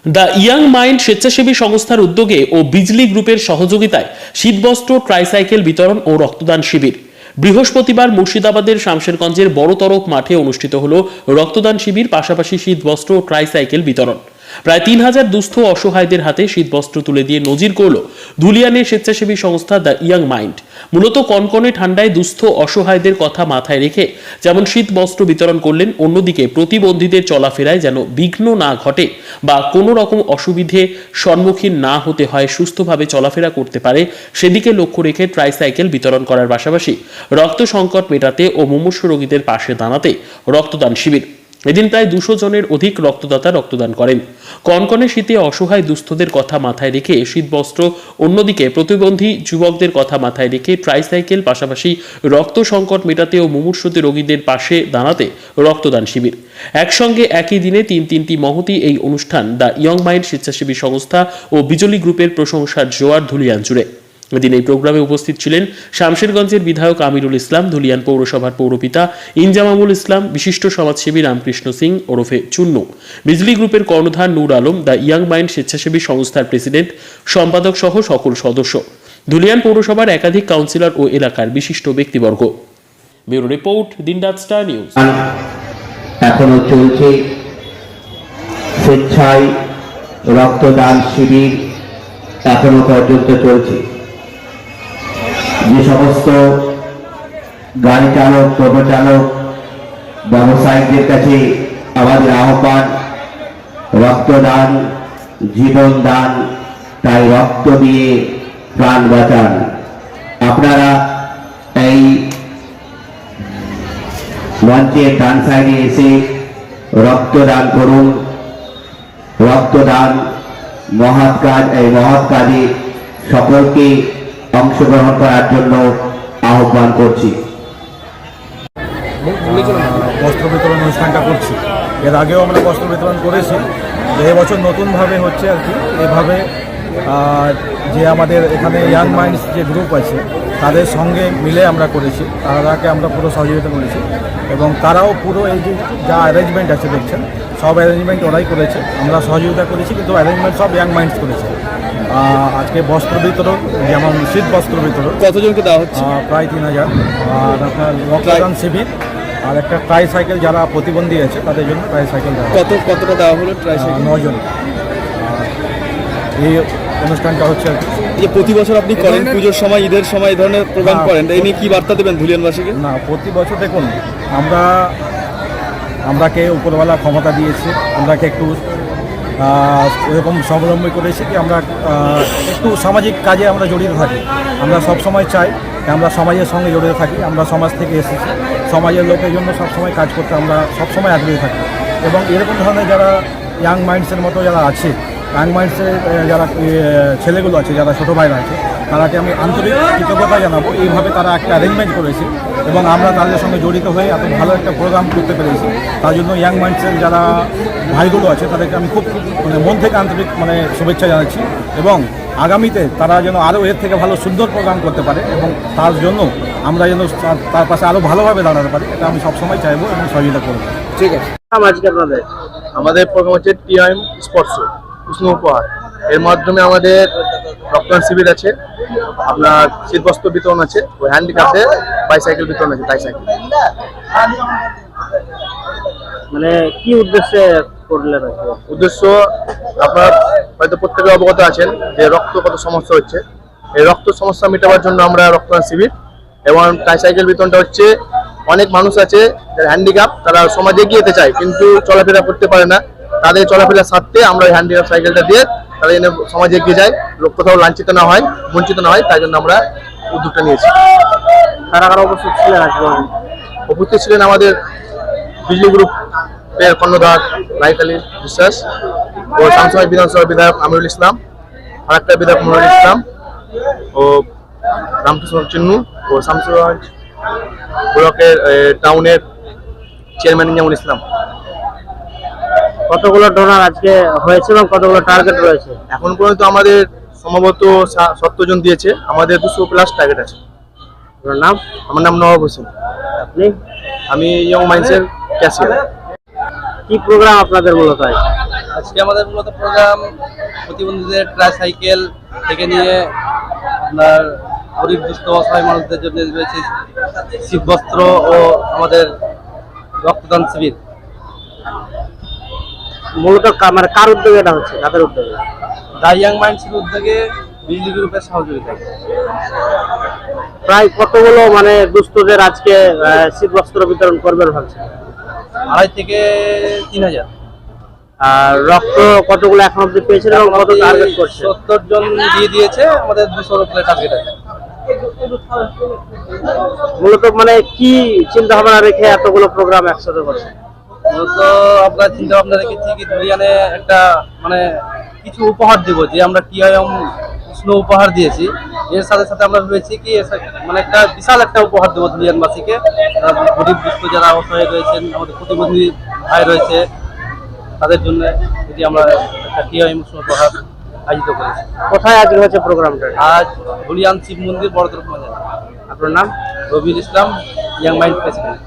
The young mind স্বেচ্ছাসেবী সংস্থার উদ্যোগে ও বিজলি গ্রুপের সহযোগিতায় শীতবস্ত্র, ট্রাইসাইকেল বিতরণ ও রক্তদান শিবির। বৃহস্পতিবার মুর্শিদাবাদের শামশেরগঞ্জের বড়তরক মাঠে অনুষ্ঠিত হল রক্তদান শিবির, পাশাপাশি শীতবস্ত্র ও ট্রাইসাইকেল বিতরণ। প্রায় 3000 দুস্থ অসহায়দের হাতে শীতবস্ত্র তুলে দিয়ে নজির করল ধুলিয়ানের স্বেচ্ছাসেবী সংস্থা দ্য ইয়াং মাইন্ড। মূলত কনকনে ঠান্ডায় দুস্থ অসহায়দের কথা মাথায় রেখে যেমন শীতবস্ত্র বিতরণ করলেন, অন্যদিকে প্রতিবন্ধীদের চলাফেরায় যেন বিঘ্ন না ঘটে বা কোনো রকম অসুবিধে সম্মুখীন না হতে হয়, সুস্থভাবে চলাফেরা করতে পারে সেদিকে লক্ষ্য রেখে ট্রাইসাইকেল বিতরণ করার পাশাপাশি রক্ত সংকট মেটাতে ও মুমূর্ষু রোগীদের পাশে দাঁড়াতে রক্তদান শিবির। এদিন প্রায় 200 জনের অধিক রক্তদাতা রক্তদান করেন। কনকনে শীতে অসহায় দুস্থদের কথা মাথায় রেখে শীতবস্ত্র, অন্যদিকে প্রতিবন্ধী যুবকদের কথা মাথায় রেখে ট্রাইসাইকেল, পাশাপাশি রক্ত সংকট মেটাতে ও মুমূর্ষু রোগীদের পাশে দাঁড়াতে রক্তদান শিবির। একসঙ্গে একই দিনে তিনটি মহতী এই অনুষ্ঠান দ্য ইয়ং মাইন্ড স্বেচ্ছাসেবী সংস্থা ও বিজলি গ্রুপের প্রশংসার জোয়ার ধুলিয়ান জুড়ে। এদিন এই প্রোগ্রামে উপস্থিত ছিলেন শামশেরগঞ্জের বিধায়ক আমিরুল ইসলাম, ধুলিয়ান পৌরসভার পৌরপিতা ইনজামামুল ইসলাম, বিশিষ্ট সমাজসেবী রামকৃষ্ণ সিং ওরফে চুন্নু, বিজলি গ্রুপের কর্ণধার নূর আলম, দ্য ইয়াং মাইন্ড স্বেচ্ছাসেবী সংস্থার প্রেসিডেন্ট, সম্পাদক সহ সকল সদস্য, ধুলিয়ান পৌরসভার একাধিক কাউন্সিলর ও এলাকার বিশিষ্ট ব্যক্তিবর্গ। ব্যুরো রিপোর্ট, দিনরাত স্টার নিউজ। এখনো চলছে স্বেচ্ছায় রক্তদান শিবির, এখনো পর্যন্ত চলছে। যে সমস্ত গাড়ি চালক, টোটো চালক, ব্যবসায়ীদের কাছে আমাদের আহ্বান, রক্তদান জীবন দান, তাই রক্ত দিয়ে প্রাণ বাঁচান। আপনারা এই মঞ্চের ডান সাইডে এসে রক্তদান করুন। রক্তদান মহৎ কাজ, এই মহৎ কাজে সকলকে অংশগ্রহণ করার জন্য আহ্বান করছি। বস্ত্র বিতরণ অনুষ্ঠানটা করছি। এর আগেও আমরা বস্ত্র বিতরণ করেছি, এবছর নতুনভাবে হচ্ছে আর কি। এভাবে যে আমাদের এখানে ইয়াং মাইন্ডস যে গ্রুপ আছে তাদের সঙ্গে মিলে আমরা করেছি, তারাকে আমরা পুরো সহযোগিতা করেছি এবং তারাও পুরো এই যে যা অ্যারেঞ্জমেন্ট আছে দেখছেন সব অ্যারেঞ্জমেন্ট ওরাই করেছে, আমরা সহযোগিতা করেছি, কিন্তু অ্যারেঞ্জমেন্ট সব ইয়াং মাইন্ডস করেছে। আজকে বস্ত্র বিতরণ, যেমন শীত বস্ত্র বিতরণ কতজনকে দেওয়া হচ্ছে? প্রায় 3000। আর আপনার রক্তদান শিবির আর একটা ট্রাইসাইকেল, যারা প্রতিবন্ধী আছে তাদের জন্য ট্রাইসাইকেল দেওয়া। কতটা দেওয়া হলো ট্রাইসাইকেল? 9 জন। এই অনুষ্ঠানটা হচ্ছে আর কি। যে প্রতি বছর আপনি করেন, পুজোর সময়, ঈদের সময় এই ধরনের প্রোগ্রাম করেন, এই নিয়ে কি বার্তা দেবেন ধুলিয়ানবাসীকে? না, প্রতি বছর দেখুন আমরাকে উপরওয়ালা ক্ষমতা দিয়েছে, আমরাকে একটু এরকম স্বাবলম্বী করেছি কি আমরা একটু সামাজিক কাজে আমরা জড়িত থাকি। আমরা সব সময় চাই আমরা সমাজের সঙ্গে জড়িত থাকি। আমরা সমাজ থেকে এসেছি, সমাজের লোকের জন্য সবসময় কাজ করতে আমরা সবসময় আগ্রহী থাকি। এবং এরকম ধরনের যারা ইয়াং মাইন্ডসের মতো যারা আছে, ইয়াং মাইন্ডসের যারা ছেলেগুলো আছে, যারা ছোটো ভাইরা আছে, তারাকে আমি আন্তরিক কৃতজ্ঞতা জানাবো। এইভাবে তারা একটা অ্যারেঞ্জমেন্ট করেছে এবং আমরা তাদের সঙ্গে জড়িত হয়ে এত ভালো একটা প্রোগ্রাম করতে পেরেছি। তার জন্য ইয়াং মাইন্ডসের যারা ভাইগুলো আছে তাদেরকে আমি খুব মন থেকে আন্তরিক শুভেচ্ছা জানাচ্ছি এবং আগামীতে তারা যেন আরও এর থেকে ভালো সুন্দর প্রোগ্রাম করতে পারে এবং তার জন্য আমরা যেন তার পাশে আরও ভালোভাবে দাঁড়াতে পারি, এটা আমি সবসময় চাইবো এবং সহযোগিতা করবো। ঠিক আছে। আমাদের প্রোগ্রাম হচ্ছে টিআইএম স্পর্শ উষ্ণ উপহার। এর মাধ্যমে আমাদের রক্তদান শিবির আছে, আপনার শীতবস্ত্র বিতরণ আছে, ওই হ্যান্ডিক্যাপদের বাইসাইকেল বিতরণ আছে, ট্রাইসাইকেল। মানে কি উদ্দেশ্যে করলেন? উদ্দেশ্য আপনার হয়তো প্রত্যেকে অবগত আছেন যে রক্ত কত সমস্যা হচ্ছে। এই রক্ত সমস্যা মেটাবার জন্য আমরা রক্তদান শিবির এবং ট্রাইসাইকেল বিতরণটা হচ্ছে। অনেক মানুষ আছে যারা হ্যান্ডিক্যাপ, তারা সমাজে এগিয়ে যেতে চায় কিন্তু চলাফেরা করতে পারে না। তাদের চলাফেরার স্বার্থে আমরা এই হ্যান্ডিক্যাপ সাইকেলটা দিয়ে তারা যেন সমাজে এগিয়ে যায়, কোথাও লাঞ্ছিত না হয়, বঞ্চিত না হয়, তাই জন্য আমরা উদ্যোগটা নিয়েছি। কারা কারা উপস্থিত ছিলেন? উপস্থিত ছিলেন আমাদের বিজলি গ্রুপের কর্ণধার লাইট আলী বিশ্বাস ও শামসুমাই বিধানসভার বিধায়ক আমিরুল ইসলাম, আর একটা বিধায়ক মনিরুল ইসলাম ও রামকৃষ্ণ চিন্নু ও শামসুগঞ্জ ব্লকের টাউনের চেয়ারম্যান ইনজামুল ইসলাম। কতগুলো ডোনার আজকে হয়েছে এবং কতগুলো টার্গেট রয়েছে? এখন পর্যন্ত আমাদের সম্ভবত 70 জন দিয়েছে, আমাদের 200+ টার্গেট আছে। আপনার নাম? আমার নাম নবাব হোসেন। আপনি? আমি ইয়ং মাইন্ডসের ক্যাশিয়ার। কি প্রোগ্রাম আপনাদের মূলত? আজকে আমাদের মূলত প্রোগ্রাম প্রতিবন্ধীদের ট্রাইসাইকেল থেকে নিয়ে আপনার গরিব দুস্থ অসহায় মানুষদের জন্য রয়েছে শীতবস্ত্র ও আমাদের রক্তদান শিবির। মূলত মানে কার উদ্যোগে এটা হচ্ছে, কাদের উদ্যোগে? দ্য ইয়াং মাইন্ডসের উদ্যোগে বিজলি গ্রুপের সহযোগিতায়। প্রায় কতগুলো মানে দুস্থদের আজকে শীতবস্ত্র বিতরণ করবেন ভাবছেন? 2,500 থেকে 3,000। আর রক্ত কতগুলো এখন অব্দি পেয়েছেন এবং কত টার্গেট করছে? 70 জন দিয়ে দিয়েছে, আমাদের 200 উপরে টার্গেট আছে। মূলত মানে কি চিন্তা ভাবনা রেখে এতগুলো প্রোগ্রাম একসাথে করছে? মূলত আমরা চিন্তা ভাবনা রেখেছি কি ধুলিয়ানে একটা মানে কিছু উপহার দেব, যে আমরা টিআইএম স্নো উপহার দিয়েছি, এর সাথে সাথে আমরা ভেবেছি কি মানে একটা বিশাল একটা উপহার দেবো ধুলিয়ানবাসীকে। গরিব দুস্থ যারা অসহায় রয়েছেন, আমাদের প্রতিবন্ধী ভাই রয়েছে, তাদের জন্য যদি আমরা একটা টিআইএম স্নো উপহার আয়োজিত করেছি। কোথায় আজকে হচ্ছে প্রোগ্রামটা? আজ ধুলিয়ান শিব মন্দির বড় তরফ। আপনার নাম? Rabiul Islam, young mind president.